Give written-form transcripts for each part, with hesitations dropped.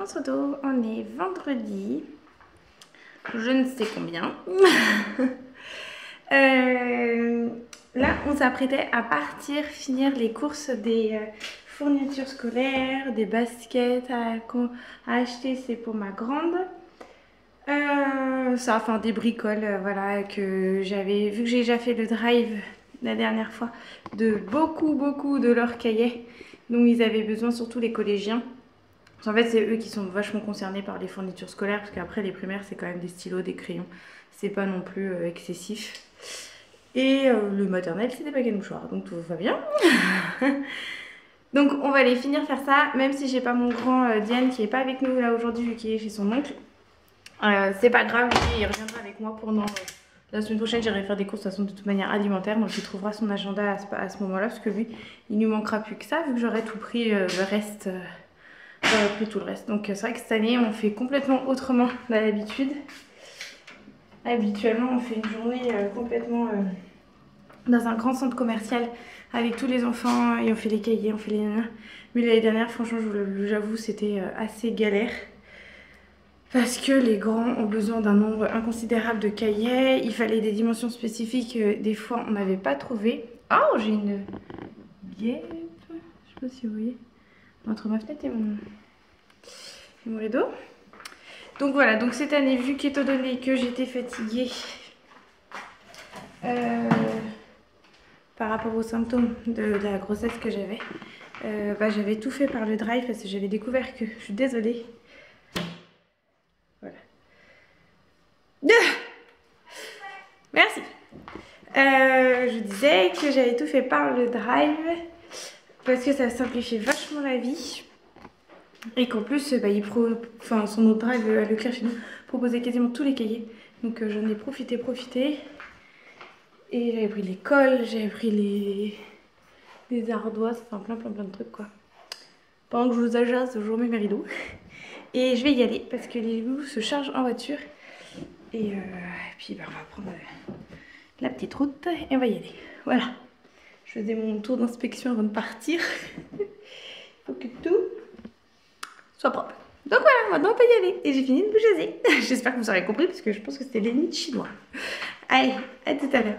on se retrouve, on est vendredi, je ne sais combien. Là, on s'apprêtait à partir finir les courses des fournitures scolaires, des baskets à acheter, c'est pour ma grande. Ça, enfin des bricoles, voilà, que j'avais, vu que j'ai déjà fait le drive la dernière fois, de beaucoup de leurs cahiers, dont ils avaient besoin, surtout les collégiens. En fait, c'est eux qui sont vachement concernés par les fournitures scolaires, parce qu'après les primaires, c'est quand même des stylos, des crayons, c'est pas non plus excessif. Et le maternel, c'est des baguettes mouchoirs, donc tout va bien. Donc on va aller finir faire ça, même si j'ai pas mon grand Diane qui est pas avec nous là aujourd'hui, vu qu'il est chez son oncle. C'est pas grave, lui, il reviendra avec moi pendant la semaine prochaine. J'irai faire des courses de toute manière alimentaire, donc il trouvera son agenda à ce moment-là, parce que lui, il ne manquera plus que ça, vu que j'aurai tout pris le reste. J'aurais pris tout le reste. Donc c'est vrai que cette année, on fait complètement autrement d'habitude. Habituellement, on fait une journée complètement dans un grand centre commercial avec tous les enfants et on fait les cahiers, on fait les nanas. Mais l'année dernière, franchement, j'avoue, c'était assez galère. Parce que les grands ont besoin d'un nombre inconsidérable de cahiers. Il fallait des dimensions spécifiques. Des fois, on n'avait pas trouvé. Oh, j'ai une bièpe. Je sais pas si vous voyez. Entre ma fenêtre et mon rideau. Donc voilà, donc cette année, vu qu'étant donné que j'étais fatiguée par rapport aux symptômes de la grossesse que j'avais, j'avais tout fait par le drive parce que j'avais découvert que, je suis désolée, voilà. Merci. Je disais que j'avais tout fait par le drive parce que ça simplifie vachement la vie. Et qu'en plus, son autre drive à Leclerc chez nous proposait quasiment tous les cahiers. Donc j'en ai profité. Et j'avais pris les cols, j'avais pris les ardoises, enfin plein de trucs quoi. Pendant que je vous ajace, je remets mes rideaux. Et je vais y aller parce que les loups se chargent en voiture. Et puis on va prendre la petite route et on va y aller. Voilà. Je faisais mon tour d'inspection avant de partir. Il faut que tout soit propre. Donc voilà, maintenant on peut y aller. Et j'ai fini de me jaser. J'espère que vous aurez compris parce que je pense que c'était l'ennemi chinois. Allez, à tout à l'heure.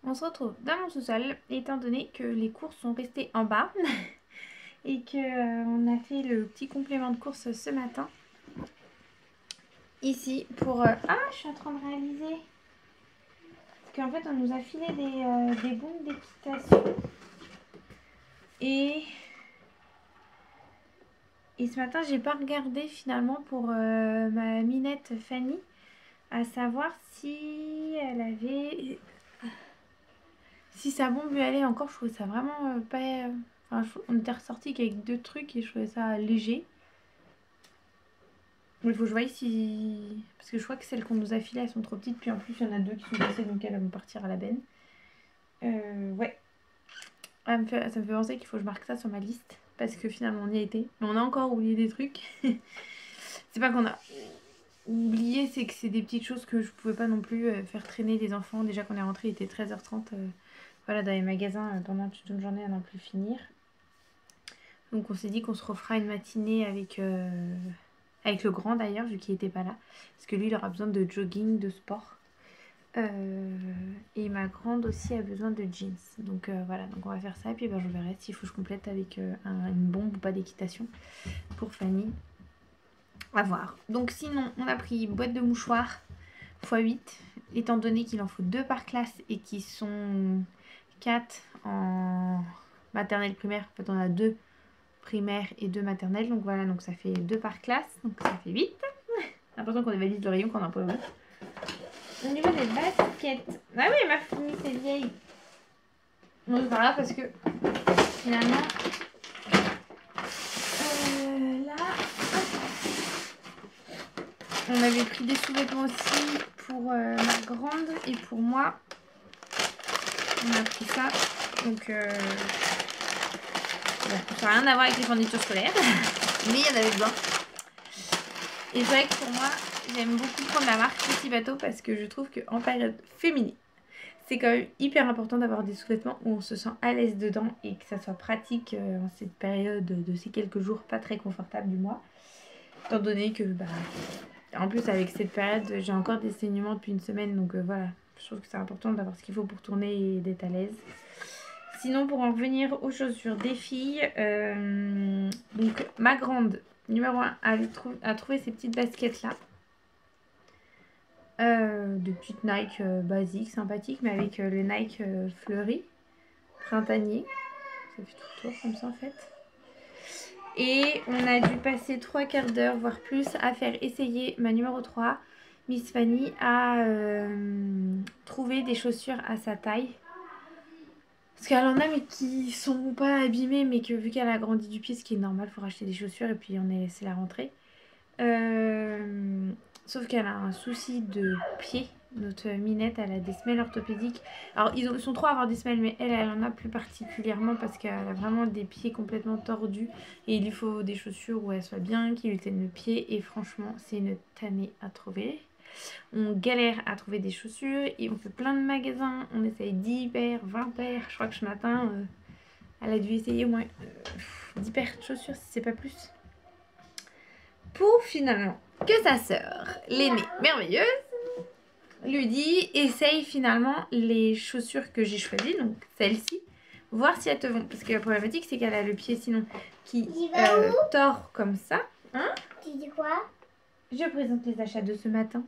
on se retrouve dans mon sous-sol, étant donné que les courses sont restées en bas et que on a fait le petit complément de course ce matin. Ici pour... Ah, je suis en train de réaliser qu'en fait on nous a filé des bons d'équitation. Et ce matin j'ai pas regardé finalement pour ma minette Fanny, à savoir si elle avait... Si sa bombe lui allait encore. Je trouvais ça vraiment pas... Enfin, on était ressorti qu'avec 2 trucs et je trouvais ça léger. Il faut que je voie si... Parce que je crois que celles qu'on nous a filées, elles sont trop petites. Puis en plus, il y en a 2 qui sont passées, donc elles vont partir à la benne. Ouais. Ça me fait penser qu'il faut que je marque ça sur ma liste. Parce que finalement, on y a été. Mais on a encore oublié des trucs. C'est pas qu'on a oublié, c'est que c'est des petites choses que je pouvais pas non plus faire traîner les enfants. Déjà qu'on est rentré, il était 13h30. Voilà, dans les magasins pendant toute une journée à n'en plus finir. Donc on s'est dit qu'on se refera une matinée avec le grand d'ailleurs, vu qu'il n'était pas là. Parce que lui, il aura besoin de jogging, de sport. Et ma grande aussi a besoin de jeans. Donc voilà, donc on va faire ça. Et puis je verrai s'il faut que je complète avec une bombe ou pas d'équitation pour Fanny. À voir. Donc sinon, on a pris une boîte de mouchoirs x 8. Étant donné qu'il en faut 2 par classe et qu'ils sont 4 en maternelle primaire. En fait, on a 2 primaires et 2 maternelles. Donc voilà, donc ça fait 2 par classe. Donc ça fait 8. J'ai l'impression qu'on dévalise le rayon quand on en peut 8. Au niveau des baskets. Ah oui, ma famille, c'est vieille. Non, c'est pas grave parce que finalement, là, on avait pris des sous-vêtements aussi pour ma grande et pour moi. On a pris ça. Donc, bon, ça n'a rien à voir avec les fournitures scolaires, mais il y en avait besoin. Et c'est vrai que pour moi, j'aime beaucoup prendre la marque Petit Bateau parce que je trouve qu'en période féminine, c'est quand même hyper important d'avoir des sous-vêtements où on se sent à l'aise dedans et que ça soit pratique en cette période de ces quelques jours pas très confortables du mois. Étant donné que, en plus avec cette période, j'ai encore des saignements depuis une semaine, donc voilà, je trouve que c'est important d'avoir ce qu'il faut pour tourner et d'être à l'aise. Sinon, pour en revenir aux chaussures des filles, donc ma grande, numéro 1, a trouvé ces petites baskets là. De petites Nike basiques, sympathiques, mais avec le Nike fleuri, printanier. Ça fait tout le tour comme ça en fait. Et on a dû passer 3 quarts d'heure, voire plus, à faire essayer ma numéro 3. Miss Fanny a trouvé des chaussures à sa taille. Parce qu'elle en a mais qui sont pas abîmées, mais que vu qu'elle a grandi du pied, ce qui est normal, il faut racheter des chaussures et puis on a laissé la rentrée. Sauf qu'elle a un souci de pied. Notre Minette, elle a des semelles orthopédiques. Alors ils sont 3 à avoir des semelles, mais elle en a plus particulièrement parce qu'elle a vraiment des pieds complètement tordus. Et il lui faut des chaussures où elle soit bien, qui lui tiennent le pied. Et franchement, c'est une tannée à trouver. On galère à trouver des chaussures et on fait plein de magasins. On essaye 10 paires, 20 paires. Je crois que ce matin, elle a dû essayer au moins 10 paires de chaussures, si c'est pas plus. Pour finalement que sa sœur, l'aînée merveilleuse, lui dit essaye finalement les chaussures que j'ai choisies, donc celles-ci, voir si elles te vont. Parce que la problématique, c'est qu'elle a le pied sinon qui tord comme ça. Hein? Tu dis quoi? Je présente les achats de ce matin.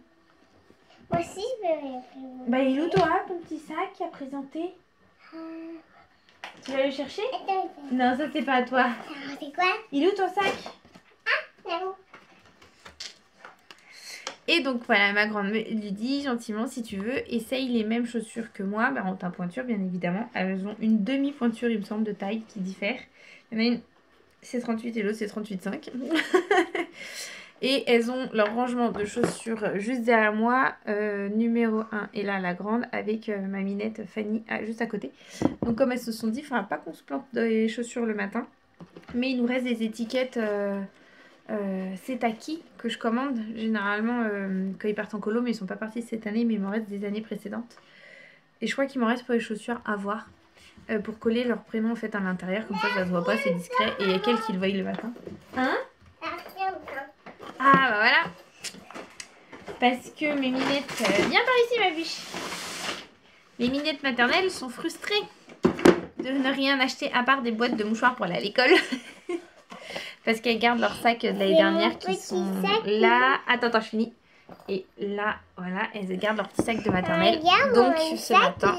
Moi aussi, je vais rien faire. Il est où toi, ton petit sac à présenter? Tu vas le chercher? Attends, Non, ça c'est pas à toi. c'est quoi? Il est où ton sac? Là-haut. Et donc voilà, ma grande lui dit gentiment, si tu veux, essaye les mêmes chaussures que moi, en teint pointure bien évidemment. Elles ont une demi-pointure, il me semble, de taille qui diffère. Il y en a une, c'est 38 et l'autre, c'est 38,5. Et elles ont leur rangement de chaussures juste derrière moi, numéro 1. Et là, la grande, avec ma Minette Fanny juste à côté. Donc comme elles se sont dit, il ne faudra pas qu'on se plante dans les chaussures le matin. Mais il nous reste des étiquettes... c'est acquis que je commande généralement quand ils partent en colo, mais ils sont pas partis cette année, mais il m'en reste des années précédentes. Et je crois qu'il m'en reste pour les chaussures à voir pour coller leur prénom en fait à l'intérieur, comme ça se voit pas, c'est discret. Et il y a qu'elle qui le voit le matin. Hein? Ah voilà. Parce que mes minettes, viens par ici ma biche. Les minettes maternelles sont frustrées de ne rien acheter à part des boîtes de mouchoirs pour aller à l'école. Parce qu'elles gardent leurs sacs de l'année dernière qui sont là. Attends, je finis. Et là, voilà, elles gardent leur petit sac de maternelle. Donc ce matin.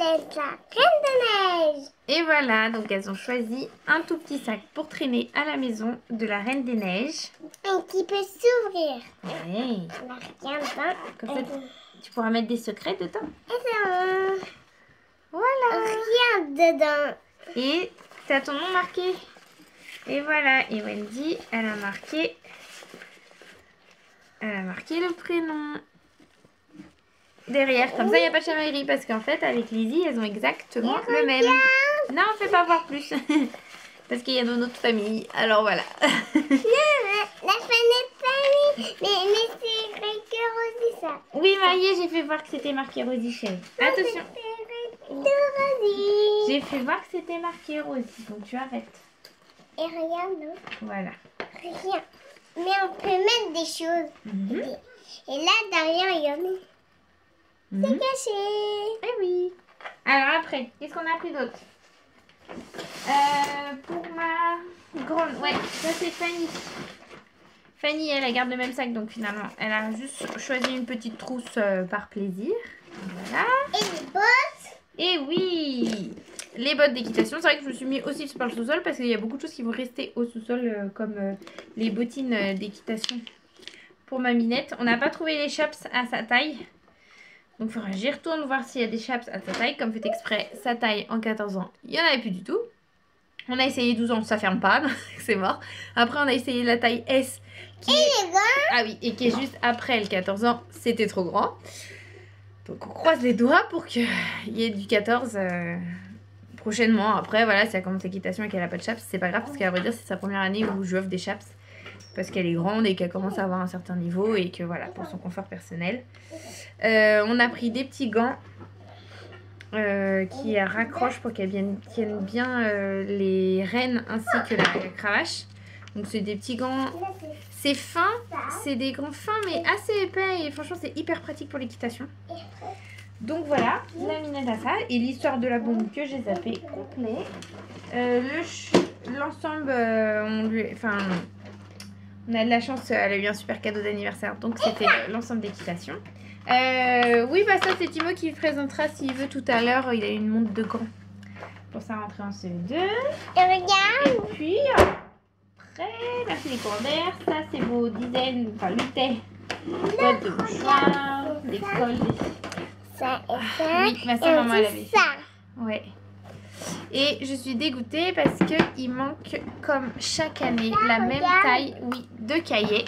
Et voilà, donc elles ont choisi un tout petit sac pour traîner à la maison de la Reine des Neiges. Un qui peut s'ouvrir. Ouais. Rien dedans. Comme ça, tu pourras mettre des secrets dedans. Voilà. Rien dedans. Et tu as ton nom marqué. Et voilà, et Wendy, elle a marqué le prénom derrière. Comme ça, il n'y a pas de chamaillerie parce qu'en fait, avec Lizzie, elles ont exactement le même. Non, on ne fait pas voir plus. Parce qu'il y a dans notre famille. Alors voilà. Non, la famille famille. Mais c'est marqué Rosie, ça. Oui, Marie, j'ai fait voir que c'était marqué Rosie, chérie. Attention. J'ai fait voir que c'était marqué Rosie. Donc tu arrêtes. Et rien, non? Voilà. Rien. Mais on peut mettre des choses. Et là, derrière, il y en a. C'est caché. Eh oui. Alors après, qu'est-ce qu'on a pris d'autre? Pour ma grande... Ouais, ça c'est Fanny. Fanny, elle garde le même sac, donc finalement, elle a juste choisi une petite trousse par plaisir. Voilà. Et les bottes. Et oui, les bottes d'équitation. C'est vrai que je me suis mis aussi par le sous-sol parce qu'il y a beaucoup de choses qui vont rester au sous-sol comme les bottines d'équitation pour ma minette. On n'a pas trouvé les chaps à sa taille. Donc il faudra que j'y retourne voir s'il y a des chaps à sa taille. Comme fait exprès, sa taille en 14 ans, il n'y en avait plus du tout. On a essayé 12 ans, ça ferme pas, c'est mort. Après on a essayé la taille S qui est... Ah oui, et qui est juste après le 14 ans, c'était trop grand. Donc on croise les doigts pour qu'il y ait du 14 prochainement. Après voilà, si elle commence l'équitation et qu'elle n'a pas de chaps, c'est pas grave parce qu'à vrai dire c'est sa première année où je lui offre des chaps. Parce qu'elle est grande et qu'elle commence à avoir un certain niveau et que voilà, pour son confort personnel. On a pris des petits gants qui raccrochent pour qu'elles tiennent bien les rênes ainsi que la cravache. Donc c'est des petits gants, c'est fin, c'est des gants fins mais assez épais et franchement c'est hyper pratique pour l'équitation. Donc voilà, la minette a ça et l'histoire de la bombe que j'ai zappé complet. L'ensemble, on a de la chance, elle a eu un super cadeau d'anniversaire donc c'était l'ensemble d'équitation. Oui bah ça c'est Timo qui le présentera s'il veut tout à l'heure, il a une montre de gants pour sa rentrée en CE2. Et regarde. Et puis après, merci les commandeurs, ça c'est vos dizaines, enfin 8 boîtes de mouchoirs, des cols, ça et ça. Oui, ma soeur maman elle avait ça. Ouais. Et je suis dégoûtée parce qu'il manque comme chaque année la même taille, oui, de cahiers.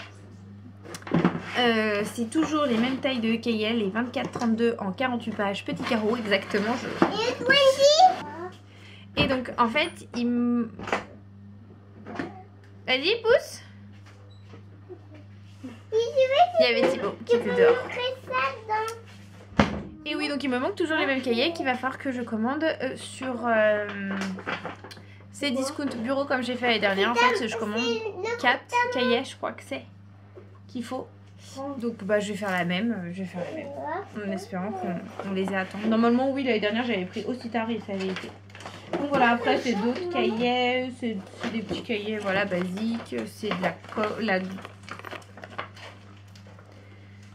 C'est toujours les mêmes tailles de cahiers, les 24-32 en 48 pages, petit carreau exactement. Et donc en fait, Vas-y, pousse. Il y avait Thibaut qui était dehors. Et oui, donc il me manque toujours les mêmes cahiers qu'il va falloir que je commande sur ces discount bureaux comme j'ai fait l'année dernière. En fait, je commande 4 cahiers, je crois que c'est qu'il faut. Donc bah je vais faire la même, en espérant qu'on les ait à temps. Normalement oui, l'année dernière j'avais pris aussi tard et ça avait été. Donc voilà, après c'est d'autres cahiers, c'est des petits cahiers voilà basiques, c'est de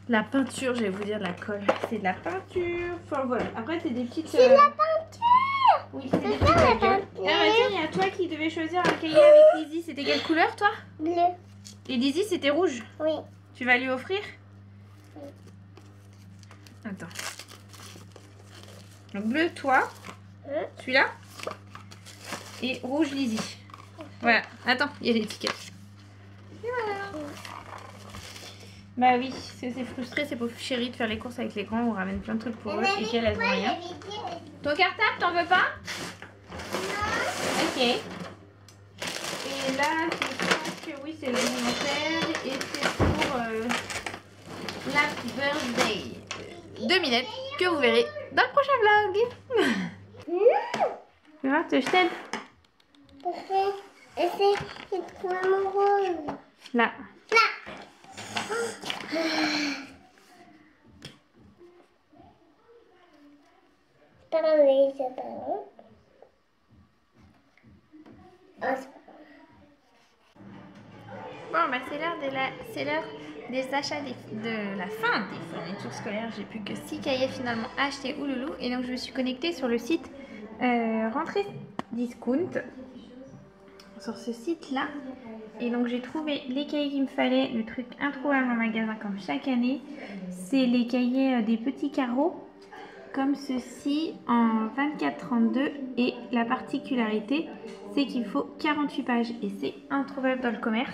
la peinture, je vais vous dire de la colle, c'est de la peinture, enfin voilà, après c'est des petites... C'est de la peinture. Oui, c'est des petites peinture. Ah bah tiens, il y a toi qui devais choisir un cahier avec Lizzie, c'était quelle couleur toi? Bleu. Et Lizzie c'était rouge? Oui. Tu vas lui offrir? Oui. Attends. Donc bleu toi, celui-là, et rouge Lizzie. Voilà, attends, il y a l'étiquette. Bah oui, c'est frustré ces pauvres chéris de faire les courses avec les grands, on ramène plein de trucs pour eux et qu'elles elles ont rien. Ton cartable, t'en veux pas? Non. Ok. Et là, je pense que oui, c'est l'alimentaire et c'est pour la birthday de Minette que vous verrez dans le prochain vlog. Tu vois, je t'aide. C'est mon rose. Là. Là. Parler, c'est pas bon. Ah, c'est pas Bon, bah c'est l'heure des achats de la fin des fournitures scolaires. J'ai plus que 6 cahiers finalement achetés Ouloulou. Et donc je me suis connectée sur le site Rentrée Discount. Sur ce site-là. Et donc j'ai trouvé les cahiers qu'il me fallait. Le truc introuvable en magasin comme chaque année. C'est les cahiers des petits carreaux. Comme ceci en 24-32. Et la particularité, c'est qu'il faut 48 pages. Et c'est introuvable dans le commerce.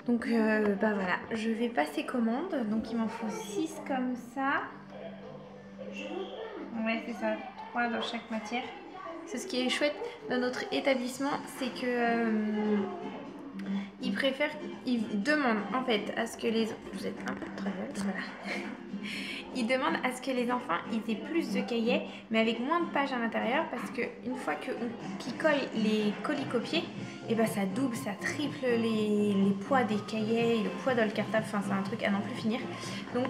Donc bah voilà, je vais passer commande. Donc il m'en faut 6 comme ça. Ouais, c'est ça, 3 dans chaque matière. C'est ce qui est chouette dans notre établissement, c'est que ils demandent en fait à ce que les... Vous êtes un peu très belle, voilà. Ils demandent à ce que les enfants ils aient plus de cahiers, mais avec moins de pages à l'intérieur, parce qu'une fois qu'ils collent les colis-copiés, et ben ça double, ça triple les poids des cahiers, et le poids dans le cartable, enfin c'est un truc à n'en plus finir. Donc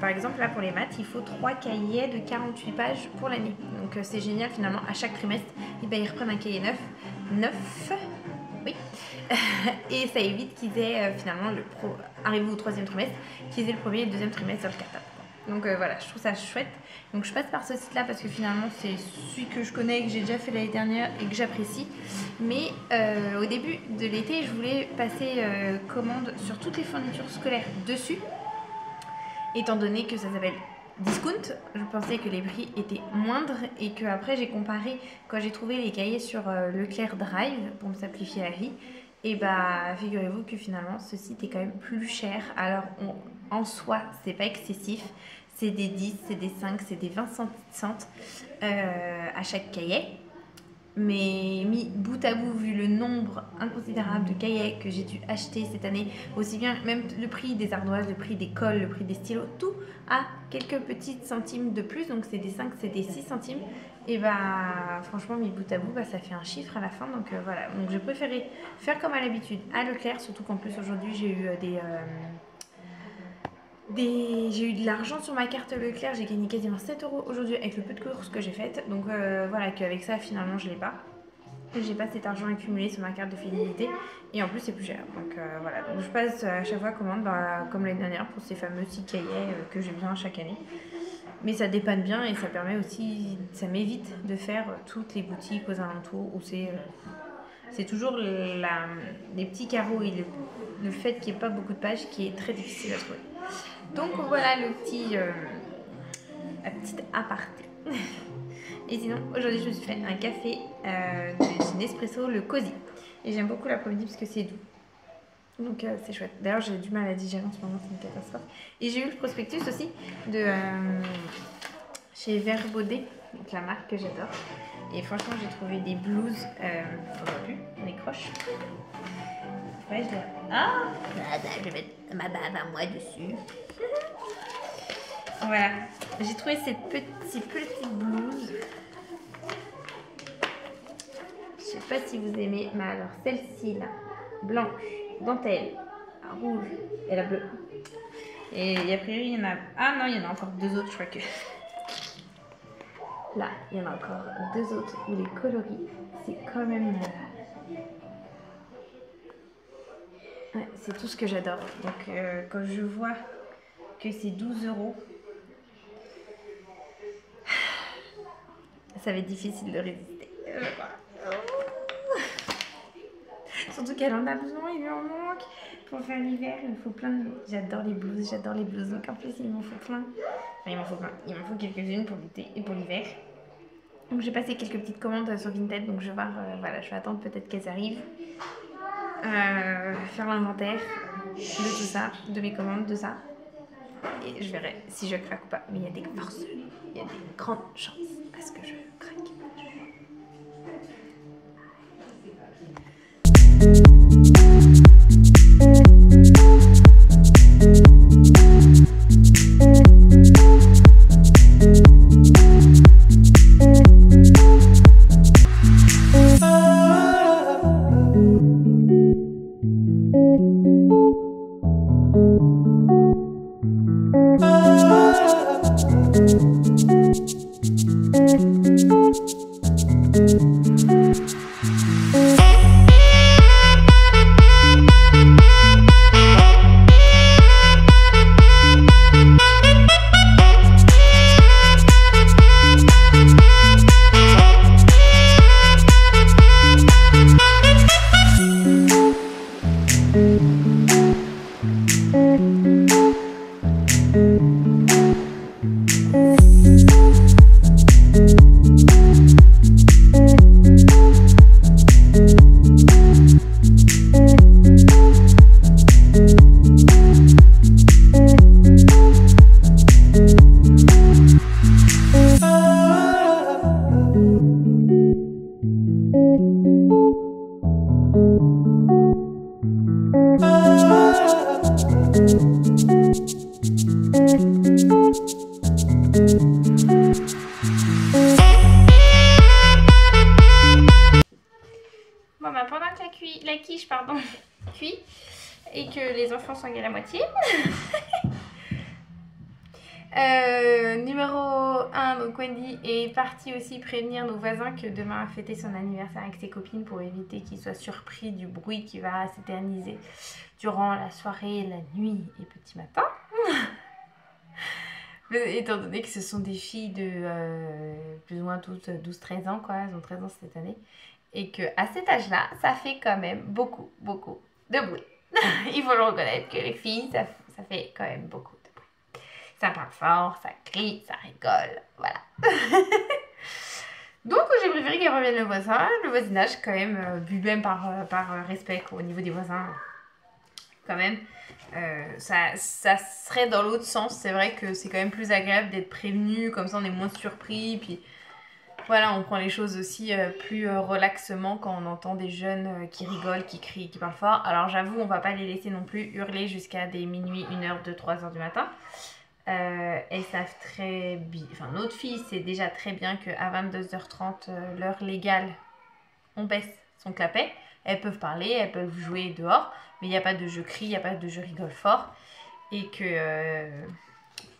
par exemple là pour les maths, il faut 3 cahiers de 48 pages pour l'année. Donc c'est génial finalement, à chaque trimestre, et ben, ils reprennent un cahier neuf. Oui, et ça évite qu'ils aient finalement, arrivé au 3e trimestre, qu'ils aient le 1er et le 2e trimestre sur le cartable. Donc voilà, je trouve ça chouette. Donc je passe par ce site là parce que finalement c'est celui que je connais, que j'ai déjà fait l'année dernière et que j'apprécie. Mais au début de l'été, je voulais passer commande sur toutes les fournitures scolaires dessus. Étant donné que ça s'appelle Discount, je pensais que les prix étaient moindres et que après j'ai comparé quand j'ai trouvé les cahiers sur Leclerc Drive pour me simplifier la vie. Et bah figurez-vous que finalement ce site est quand même plus cher. Alors en soi c'est pas excessif, c'est des 10, c'est des 5, c'est des 20 centimes à chaque cahier. Mais mis bout à bout, vu le nombre inconsidérable de cahiers que j'ai dû acheter cette année, aussi bien même le prix des ardoises, le prix des colles, le prix des stylos, tout à quelques petits centimes de plus, donc c'est des 5, c'est des 6 centimes, et bah franchement mis bout à bout, bah, ça fait un chiffre à la fin, donc voilà. Donc je préférais faire comme à l'habitude à Leclerc, surtout qu'en plus aujourd'hui j'ai eu j'ai eu de l'argent sur ma carte Leclerc, j'ai gagné quasiment 7 € aujourd'hui avec le peu de courses que j'ai faites. Donc voilà, qu'avec ça finalement je l'ai pas. J'ai pas cet argent accumulé sur ma carte de fidélité et en plus c'est plus cher. Donc voilà, donc je passe à chaque fois commande comme l'année dernière pour ces fameux 6 cahiers que j'ai besoin chaque année. Mais ça dépanne bien et ça permet aussi, ça m'évite de faire toutes les boutiques aux alentours où c'est toujours les petits carreaux et le fait qu'il n'y ait pas beaucoup de pages qui est très difficile à trouver. Donc voilà la petite aparté. Et sinon, aujourd'hui, je me suis fait un café de Nespresso, le Cozy. Et j'aime beaucoup l'après-midi parce que c'est doux. Donc c'est chouette. D'ailleurs, j'ai du mal à digérer en ce moment, c'est une catastrophe. Et j'ai eu le prospectus aussi de chez Vert Baudet, donc la marque que j'adore. Et franchement, j'ai trouvé des blouses. On voit plus, on les croche. Ouais, je vais mettre ma bave à moi dessus. Voilà, j'ai trouvé ces petites blouses. Je sais pas si vous aimez, mais alors celle-ci là, blanche, dentelle, rouge et la bleue. Et a priori il y en a... Ah non, il y en a encore 2 autres, je crois que... Là, il y en a encore 2 autres où les coloris, c'est quand même... Ouais, c'est tout ce que j'adore. Donc quand je vois que c'est 12 €, ça va être difficile de résister. Surtout qu'elle en a besoin, il lui en manque. Pour faire l'hiver, il me faut plein de... J'adore les blouses. Donc en plus, il m'en faut plein. Enfin, il m'en faut plein. Il m'en faut quelques-unes pour l'été et pour l'hiver. Donc j'ai passé quelques petites commandes sur Vinted. Donc je vais voir, voilà, je vais attendre peut-être qu'elles arrivent. Faire l'inventaire de tout ça, de mes commandes, de ça. Et je verrai si je craque ou pas. Mais il y a des forces, il y a des grandes chances à ce que je craque. la quiche, pardon, cuit et que les enfants s'engueulent à moitié. Numéro 1, donc Wendy est partie aussi prévenir nos voisins que demain a fêté son anniversaire avec ses copines pour éviter qu'ils soient surpris du bruit qui va s'éterniser durant la soirée, la nuit et petit matin. Étant donné que ce sont des filles de plus ou moins toutes 12-13 ans, quoi, elles ont 13 ans cette année, et qu'à cet âge-là, ça fait quand même beaucoup de bruit. Il faut le reconnaître que les filles, ça fait quand même beaucoup de bruit. Ça parle fort, ça crie, ça rigole, voilà. Donc j'ai préféré qu'elles reviennent le voisinage quand même, vu même par respect au niveau des voisins, quand même. Ça serait dans l'autre sens, c'est vrai que c'est quand même plus agréable d'être prévenu, comme ça on est moins surpris, puis voilà, on prend les choses aussi plus relaxement quand on entend des jeunes qui rigolent, qui crient, qui parlent fort. Alors j'avoue, on va pas les laisser non plus hurler jusqu'à des minuit, 1h, 2, 3h du matin. Elles savent très bien, enfin notre fille sait déjà très bien qu'à 22h30, l'heure légale, on baisse son clapet. Elles peuvent parler, elles peuvent jouer dehors, mais il n'y a pas de jeu cri, il n'y a pas de jeu rigole fort. Et que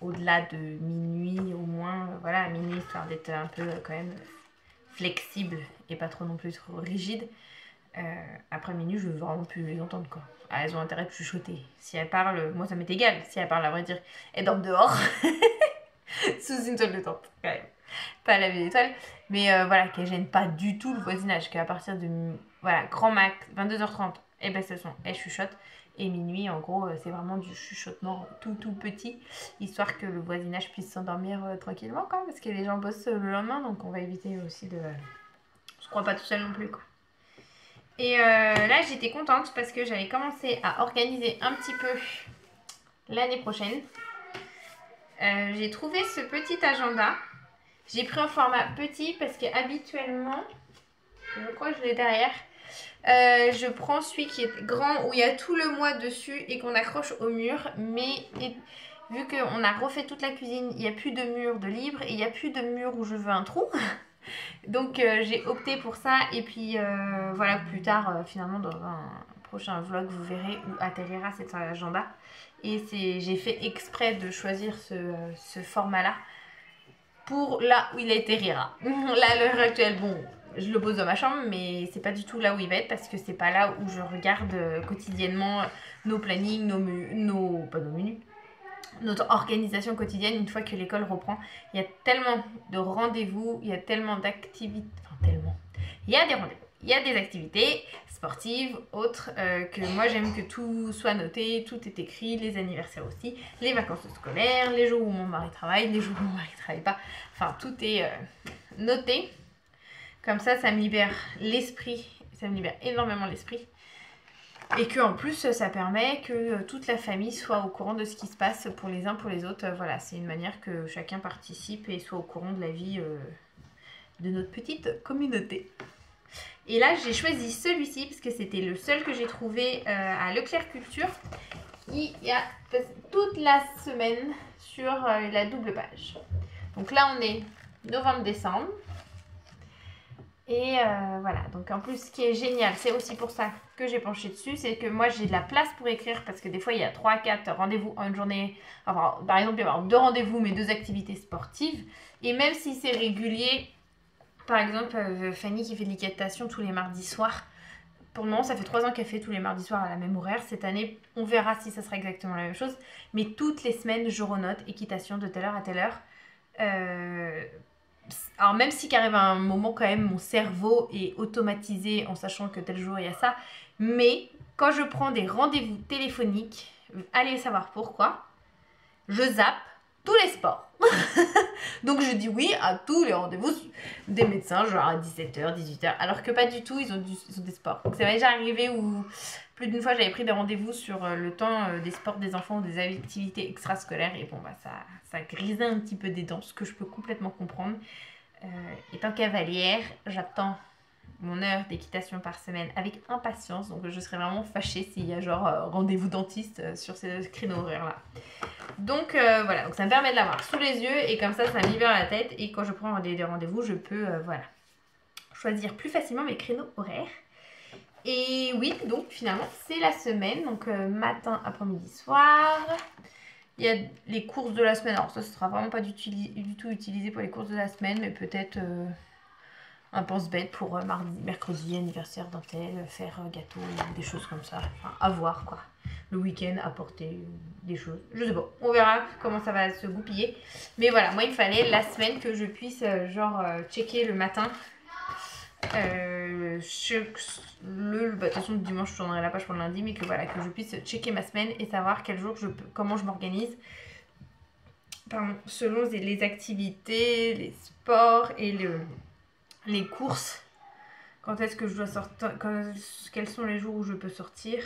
au-delà de minuit au moins, voilà, à minuit, histoire d'être un peu quand même flexible et pas trop non plus trop rigide. Après minuit, je veux vraiment plus les entendre, quoi. Ah, elles ont intérêt de chuchoter. Si elles parlent, moi ça m'est égal. Si elles parlent, à vrai dire, elles dorment dehors. Sous une toile de tente, quand même. Pas à la vieille étoile. Mais voilà, qu'elles gênent pas du tout le voisinage. Qu'à partir de, voilà, grand max, 22h30, et ben ce sont, elles chuchotent. Et minuit, en gros, c'est vraiment du chuchotement tout petit, histoire que le voisinage puisse s'endormir tranquillement, quoi, parce que les gens bossent le lendemain, donc on va éviter aussi de... Je crois pas tout seul non plus, quoi. Et là, j'étais contente parce que j'avais commencé à organiser un petit peu l'année prochaine. J'ai trouvé ce petit agenda. J'ai pris un format petit parce que habituellement, je crois que je l'ai derrière, je prends celui qui est grand où il y a tout le mois dessus et qu'on accroche au mur. Mais vu qu'on a refait toute la cuisine, il n'y a plus de mur de libre et il n'y a plus de mur où je veux un trou. Donc j'ai opté pour ça et puis voilà, plus tard, finalement dans un prochain vlog, vous verrez où atterrira cet agenda. Et j'ai fait exprès de choisir ce format-là pour là où il atterrira. Là, à l'heure actuelle, bon, je le pose dans ma chambre, mais c'est pas du tout là où il va être parce que c'est pas là où je regarde quotidiennement nos plannings, pas nos menus, notre organisation quotidienne. Une fois que l'école reprend, il y a tellement de rendez-vous, il y a tellement d'activités, enfin tellement, il y a des rendez-vous, il y a des activités sportives, autres, que moi j'aime que tout soit noté, tout est écrit, les anniversaires aussi, les vacances scolaires, les jours où mon mari travaille, les jours où mon mari ne travaille pas, enfin tout est noté. Comme ça me libère l'esprit, ça me libère énormément l'esprit. Et que en plus, ça permet que toute la famille soit au courant de ce qui se passe pour les uns, pour les autres. Voilà, c'est une manière que chacun participe et soit au courant de la vie de notre petite communauté. Et là, j'ai choisi celui-ci parce que c'était le seul que j'ai trouvé à Leclerc Culture. Il y a toute la semaine sur la double page. Donc là, on est novembre-décembre. Et voilà, donc en plus ce qui est génial, c'est aussi pour ça que j'ai penché dessus, c'est que moi j'ai de la place pour écrire parce que des fois il y a 3-4 rendez-vous en une journée, enfin par exemple il va y avoir 2 rendez-vous mais 2 activités sportives, et même si c'est régulier, par exemple Fanny qui fait de l'équitation tous les mardis soirs, pour le moment ça fait 3 ans qu'elle fait tous les mardis soirs à la même horaire. Cette année on verra si ça sera exactement la même chose, mais toutes les semaines je renote équitation de telle heure à telle heure. Alors même si qu'arrive à un moment quand même mon cerveau est automatisé en sachant que tel jour il y a ça, mais quand je prends des rendez-vous téléphoniques, allez savoir pourquoi, je zappe tous les sports. Donc je dis oui à tous les rendez-vous des médecins, genre à 17h, 18h, alors que pas du tout, ils ont des sports. Donc ça m'est déjà arrivé où plus d'une fois j'avais pris des rendez-vous sur le temps des sports des enfants ou des activités extrascolaires, et bon bah ça grisait un petit peu des dents, ce que je peux complètement comprendre. Étant cavalière, j'attends mon heure d'équitation par semaine avec impatience, donc je serais vraiment fâchée s'il y a genre rendez-vous dentiste sur ces créneaux horaires là. Donc voilà, donc ça me permet de l'avoir sous les yeux et comme ça me libère la tête, et quand je prends des rendez-vous je peux voilà, choisir plus facilement mes créneaux horaires. Et oui, donc finalement, c'est la semaine. Donc matin, après-midi, soir. Il y a les courses de la semaine. Alors ça, ce sera vraiment pas du tout utilisé pour les courses de la semaine, mais peut-être un pense-bête pour mardi, mercredi, anniversaire d'un tel, faire gâteau, des choses comme ça. Enfin, à voir quoi. Le week-end, apporter des choses. Je sais pas. On verra comment ça va se goupiller. Mais voilà, moi, il me fallait la semaine que je puisse checker le matin. De toute façon, le dimanche, je tournerai la page pour le lundi, mais que voilà, que je puisse checker ma semaine et savoir quel jour comment je m'organise. Selon les activités, les sports et les courses. Quand est-ce que je dois sortir, quels sont les jours où je peux sortir.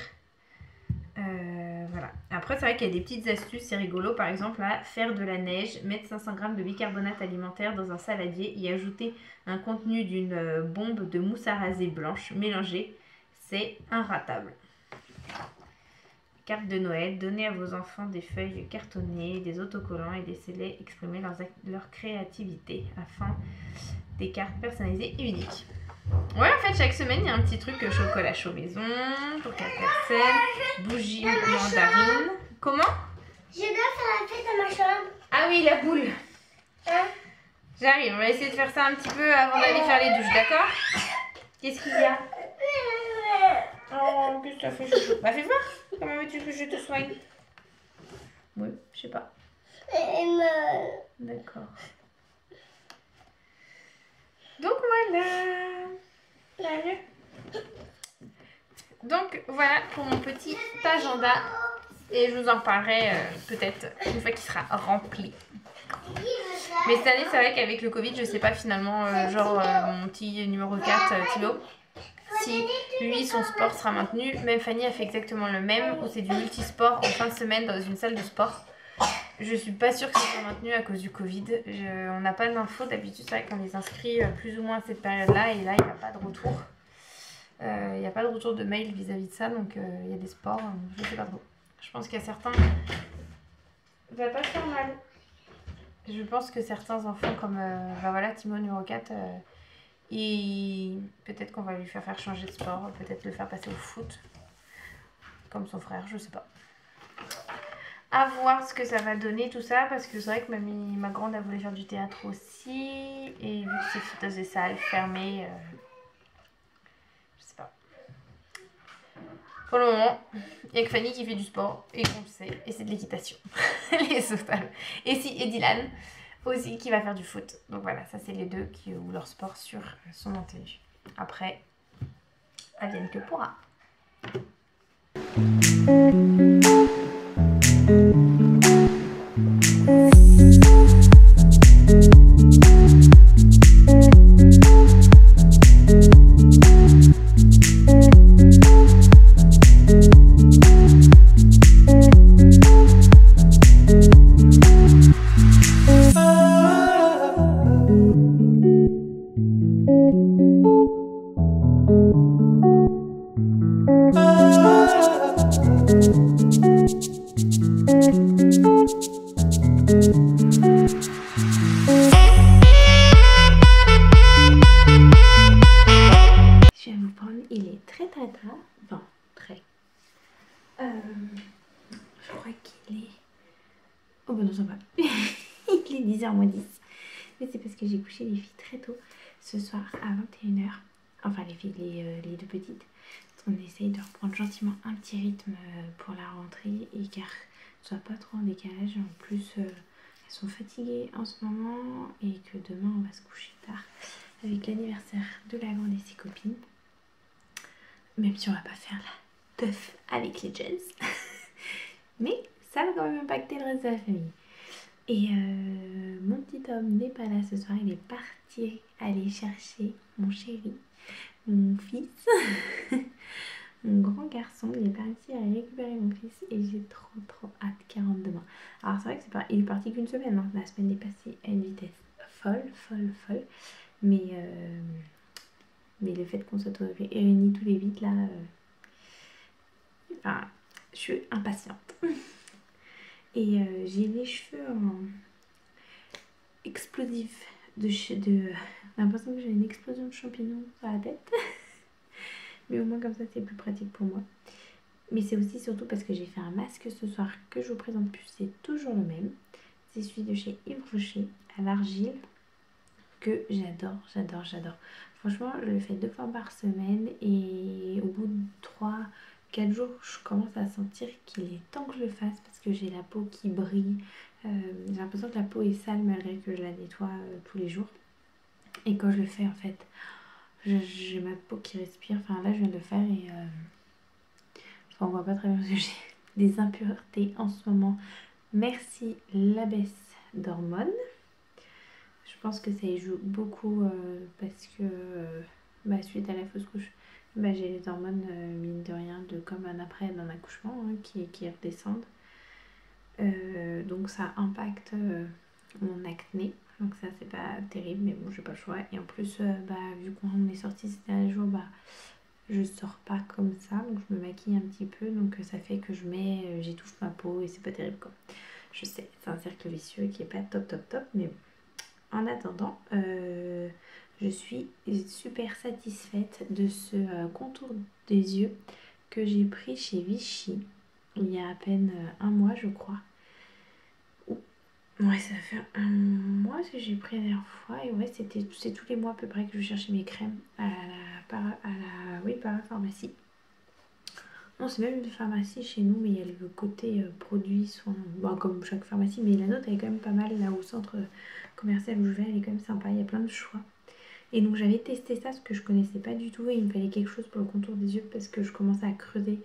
Voilà. Après, c'est vrai qu'il y a des petites astuces, c'est rigolo. Par exemple, à faire de la neige, mettre 500 g de bicarbonate alimentaire dans un saladier et ajouter un contenu d'une bombe de mousse à raser blanche mélangée. C'est inratable. Carte de Noël, donnez à vos enfants des feuilles cartonnées, des autocollants et laissez-les exprimer leur créativité afin des cartes personnalisées et uniques. Ouais, en fait, chaque semaine, il y a un petit truc chocolat chaud maison pour 4 personnes, bougie mandarine. Comment? Je dois faire la fête dans ma chambre. Ah oui, la boule. Hein? J'arrive, on va essayer de faire ça un petit peu avant d'aller faire les douches, d'accord? Qu'est-ce qu'il y a? Oh, qu'est-ce que ça fait chouchou? Bah, fais voir. Comment veux-tu que je te soigne? Oui, je sais pas. D'accord. Donc voilà. Donc voilà pour mon petit agenda. Et je vous en parlerai peut-être une fois qu'il sera rempli. Mais cette année, c'est vrai qu'avec le Covid, je sais pas finalement, mon petit numéro 4, Thilo, si lui, son sport sera maintenu. Même Fanny a fait exactement le même, où c'est du multisport en fin de semaine dans une salle de sport. Je suis pas sûre que ce soit maintenu à cause du Covid. On n'a pas d'infos. D'habitude, c'est vrai qu'on les inscrit plus ou moins à cette période-là. Et là, il n'y a pas de retour. Il n'y a pas de retour de mail vis-à-vis de ça. Donc, il y a des sports. Je sais pas trop. Je pense qu'il y a certains... Ça va pas faire mal. Je pense que certains enfants comme voilà, Timo numéro 4, peut-être qu'on va lui faire changer de sport. Peut-être le faire passer au foot. Comme son frère, je sais pas. À voir ce que ça va donner tout ça, parce que c'est vrai que ma grande a voulu faire du théâtre aussi, et vu que c'est dans des salles fermées, je sais pas. Pour le moment, il n'y a que Fanny qui fait du sport, et qu'on le sait, et c'est de l'équitation. Les autres. Et Dylan aussi qui va faire du foot. Donc voilà, ça c'est les deux où leur sport sur sont maintenus. Après, advienne que pourra. Je crois qu'il est... Oh bah non, ça va. Il est 10h moins 10. Mais c'est parce que j'ai couché les filles très tôt ce soir à 21h. Enfin les filles, les deux petites. On essaye de reprendre gentiment un petit rythme pour la rentrée et car ne soit pas trop en décalage. En plus, elles sont fatiguées en ce moment et que demain on va se coucher tard avec l'anniversaire de la grande et ses copines. Même si on va pas faire la teuf avec les jazz. Mais ça va quand même impacter le reste de la famille. Et mon petit homme n'est pas là ce soir. Il est parti aller chercher mon chéri, mon fils, mon grand garçon. Il est parti aller récupérer mon fils et j'ai trop hâte qu'il rentre demain. Alors c'est vrai que il est parti qu'une semaine. Hein. La semaine est passée à une vitesse folle. Mais le fait qu'on soit réunis tous les 8 là, je suis impatiente. Et j'ai les cheveux explosifs. J'ai l'impression que j'ai une explosion de champignons sur la tête. Mais au moins comme ça c'est plus pratique pour moi. Mais c'est aussi surtout parce que j'ai fait un masque ce soir que je vous présente plus. C'est toujours le même. C'est celui de chez Yves Rocher à l'argile que j'adore, j'adore, j'adore. Franchement, je le fais 2 fois par semaine et au bout de 3-4 jours, je commence à sentir qu'il est temps que je le fasse parce que j'ai la peau qui brille. J'ai l'impression que la peau est sale malgré que je la nettoie tous les jours. Et quand je le fais, en fait, j'ai ma peau qui respire. Enfin là, je viens de le faire et on voit pas très bien parce que j'ai des impuretés en ce moment. Merci la baisse d'hormones. Je pense que ça y joue beaucoup parce que suite à la fausse couche, j'ai les hormones mine de rien comme un après d'un accouchement qui redescendent. Donc ça impacte mon acné. Donc ça c'est pas terrible mais bon j'ai pas le choix. Et en plus vu qu'on est sorti ces derniers jours, je sors pas comme ça. Donc je me maquille un petit peu. Donc ça fait que j'étouffe ma peau et c'est pas terrible quoi. Je sais, c'est un cercle vicieux qui est pas top mais bon. En attendant, je suis super satisfaite de ce contour des yeux que j'ai pris chez Vichy il y a à peine un mois je crois. Ouais, ça fait un mois que j'ai pris la dernière fois et ouais, c'est tous les mois à peu près que je cherchais mes crèmes à la pharmacie. Non, c'est même une pharmacie chez nous, mais il y a le côté produit, soins, comme chaque pharmacie, mais la nôtre elle est quand même pas mal, là au centre commercial où je vais, elle est quand même sympa, il y a plein de choix. Et donc j'avais testé ça parce que je connaissais pas du tout et il me fallait quelque chose pour le contour des yeux parce que je commençais à creuser,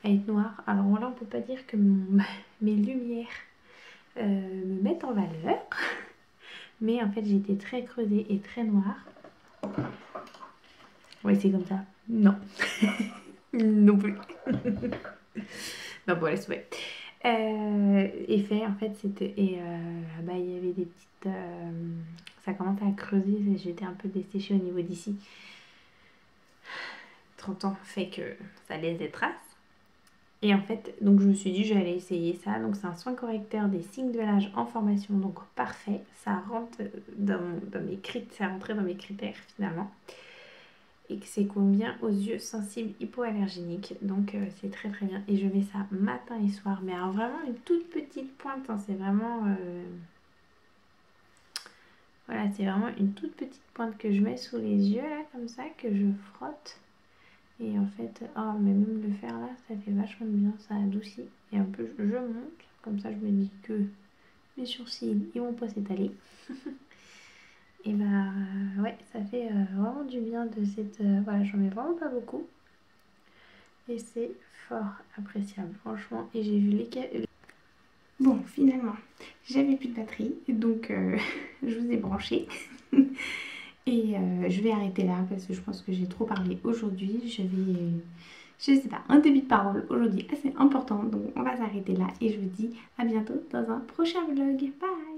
à être noire. Alors là on peut pas dire que mes lumières me mettent en valeur, mais en fait j'étais très creusée et très noire. Ouais, c'est comme ça. Non. Non plus. Non, bon, laisse, ouais. Effet, en fait, c'était. Et il y avait des petites. Ça commençait à creuser, j'étais un peu desséchée au niveau d'ici. 30 ans fait que ça laisse des traces. Et en fait, donc je me suis dit, j'allais essayer ça. Donc, c'est un soin correcteur des signes de l'âge en formation. Donc, parfait. Ça rentre dans mes critères. Ça rentrait dans mes critères finalement. Et que c'est convient aux yeux sensibles hypoallergéniques. Donc c'est très très bien. Et je mets ça matin et soir. Mais alors vraiment une toute petite pointe. Hein. C'est vraiment... Voilà, c'est vraiment une toute petite pointe que je mets sous les yeux là, comme ça, que je frotte. Et en fait, mais même le faire là, ça fait vachement bien, ça adoucit. Et un peu, je monte. Comme ça, je me dis que mes sourcils, ils vont pas s'étaler. Et ouais, ça fait vraiment du bien de cette... voilà, j'en mets vraiment pas beaucoup. Et c'est fort appréciable, franchement. Et j'ai vu les... Bon, finalement, j'avais plus de batterie, donc je vous ai branché. Et je vais arrêter là parce que je pense que j'ai trop parlé aujourd'hui. Je sais pas, un début de parole aujourd'hui assez important. Donc on va s'arrêter là et je vous dis à bientôt dans un prochain vlog. Bye!